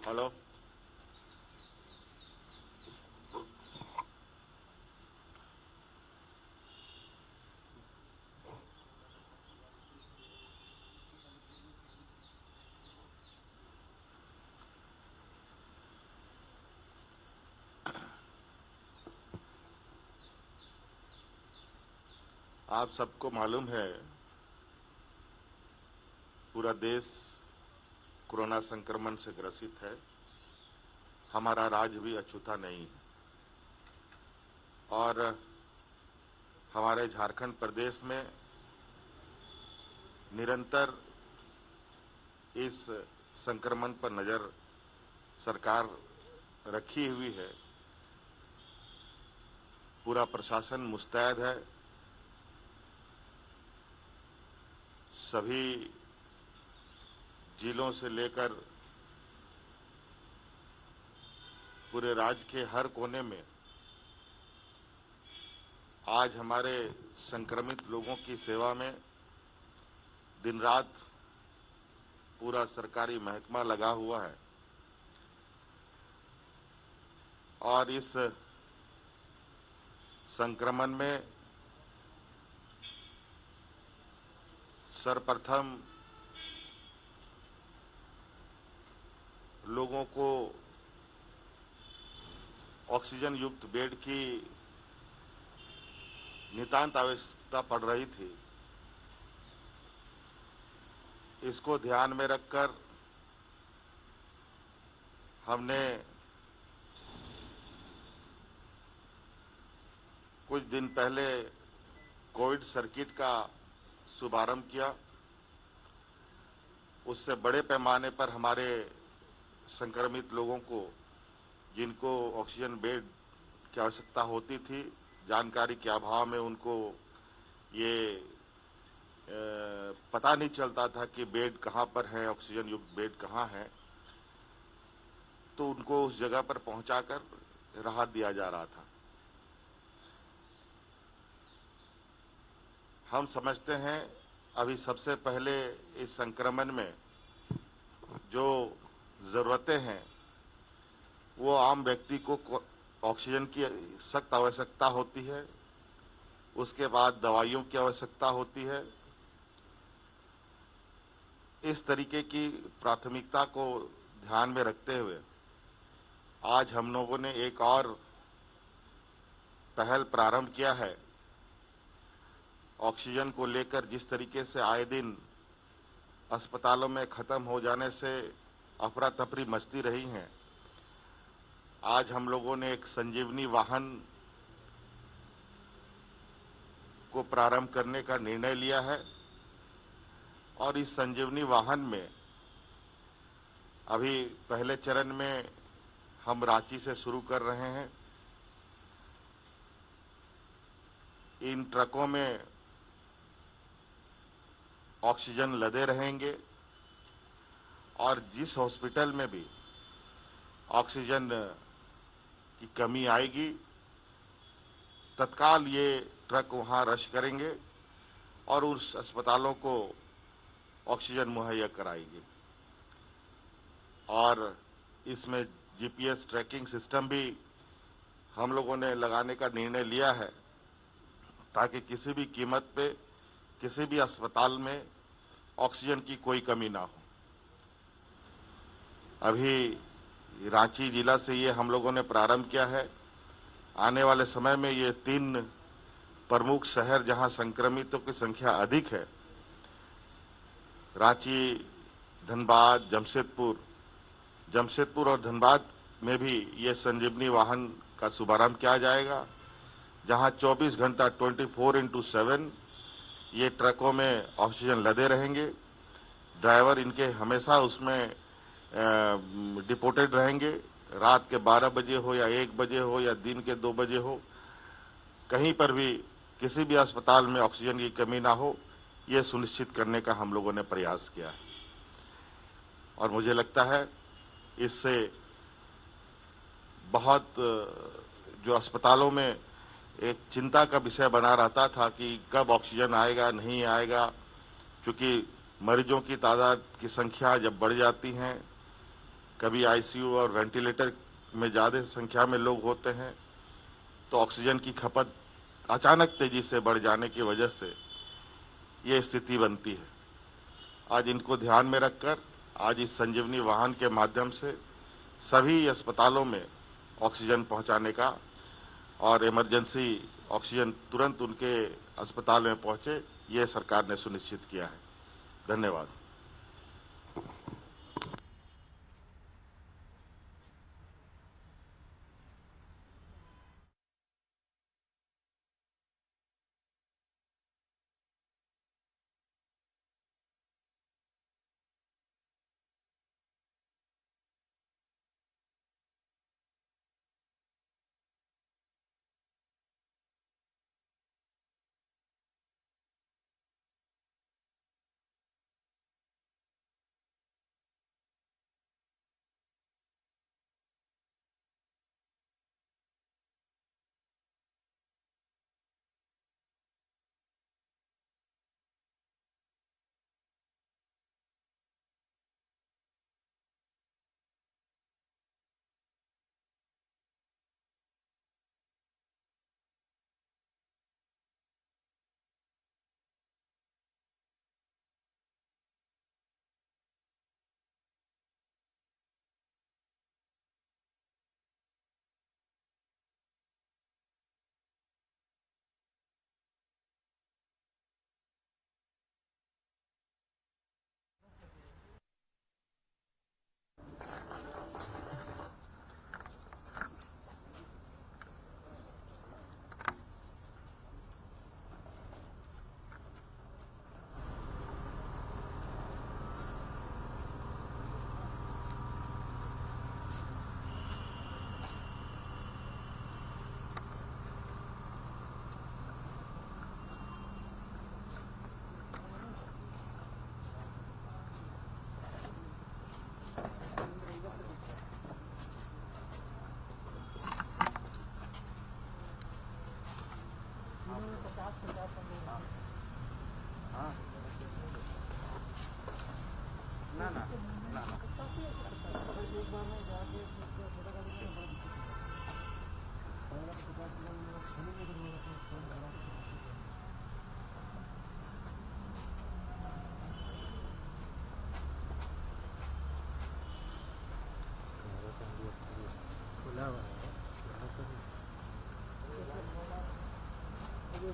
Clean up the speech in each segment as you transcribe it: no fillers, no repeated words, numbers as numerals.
Hello. आप सबको मालूम है पूरा देश कोरोना संक्रमण से ग्रसित है। हमारा राज्य भी अछूता नहीं है और हमारे झारखंड प्रदेश में निरंतर इस संक्रमण पर नजर सरकार रखी हुई है। पूरा प्रशासन मुस्तैद है। सभी जिलों से लेकर पूरे राज्य के हर कोने में आज हमारे संक्रमित लोगों की सेवा में दिन रात पूरा सरकारी महकमा लगा हुआ है और इस संक्रमण में सर्वप्रथम लोगों को ऑक्सीजन युक्त बेड की नितांत आवश्यकता पड़ रही थी। इसको ध्यान में रखकर हमने कुछ दिन पहले कोविड सर्किट का शुभारंभ किया। उससे बड़े पैमाने पर हमारे संक्रमित लोगों को, जिनको ऑक्सीजन बेड की आवश्यकता होती थी, जानकारी के अभाव में उनको ये पता नहीं चलता था कि बेड कहाँ पर है, ऑक्सीजन युक्त बेड कहाँ है, तो उनको उस जगह पर पहुंचाकर राहत दिया जा रहा था। हम समझते हैं अभी सबसे पहले इस संक्रमण में जो जरूरतें हैं वो आम व्यक्ति को ऑक्सीजन की सख्त आवश्यकता होती है। उसके बाद दवाइयों की आवश्यकता होती है। इस तरीके की प्राथमिकता को ध्यान में रखते हुए आज हम लोगों ने एक और पहल प्रारंभ किया है। ऑक्सीजन को लेकर जिस तरीके से आए दिन अस्पतालों में खत्म हो जाने से अफरा तफरी मचती रही हैं, आज हम लोगों ने एक संजीवनी वाहन को प्रारंभ करने का निर्णय लिया है और इस संजीवनी वाहन में अभी पहले चरण में हम रांची से शुरू कर रहे हैं। इन ट्रकों में ऑक्सीजन लदे रहेंगे और जिस हॉस्पिटल में भी ऑक्सीजन की कमी आएगी तत्काल ये ट्रक वहां रश करेंगे और उस अस्पतालों को ऑक्सीजन मुहैया कराएंगे। और इसमें जीपीएस ट्रैकिंग सिस्टम भी हम लोगों ने लगाने का निर्णय लिया है ताकि किसी भी कीमत पे किसी भी अस्पताल में ऑक्सीजन की कोई कमी ना हो। अभी रांची जिला से ये हम लोगों ने प्रारंभ किया है। आने वाले समय में ये 3 प्रमुख शहर जहां संक्रमितों की संख्या अधिक है, रांची, धनबाद, जमशेदपुर और धनबाद में भी ये संजीवनी वाहन का शुभारंभ किया जाएगा, जहां 24 घंटा 24x7 ये ट्रकों में ऑक्सीजन लदे रहेंगे। ड्राइवर इनके हमेशा उसमें डिपोटेड रहेंगे। रात के 12 बजे हो या 1 बजे हो या दिन के 2 बजे हो, कहीं पर भी किसी भी अस्पताल में ऑक्सीजन की कमी ना हो, ये सुनिश्चित करने का हम लोगों ने प्रयास किया है। और मुझे लगता है इससे बहुत जो अस्पतालों में एक चिंता का विषय बना रहता था कि कब ऑक्सीजन आएगा नहीं आएगा, क्योंकि मरीजों की तादाद की संख्या जब बढ़ जाती है कभी आईसीयू और वेंटिलेटर में ज़्यादा संख्या में लोग होते हैं तो ऑक्सीजन की खपत अचानक तेजी से बढ़ जाने की वजह से ये स्थिति बनती है। आज इनको ध्यान में रखकर आज इस संजीवनी वाहन के माध्यम से सभी अस्पतालों में ऑक्सीजन पहुंचाने का और इमरजेंसी ऑक्सीजन तुरंत उनके अस्पताल में पहुंचे, ये सरकार ने सुनिश्चित किया है। धन्यवाद।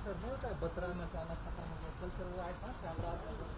सर नहीं होता है बतरा में अचानक खत्म हो गया। कल सर वो आए था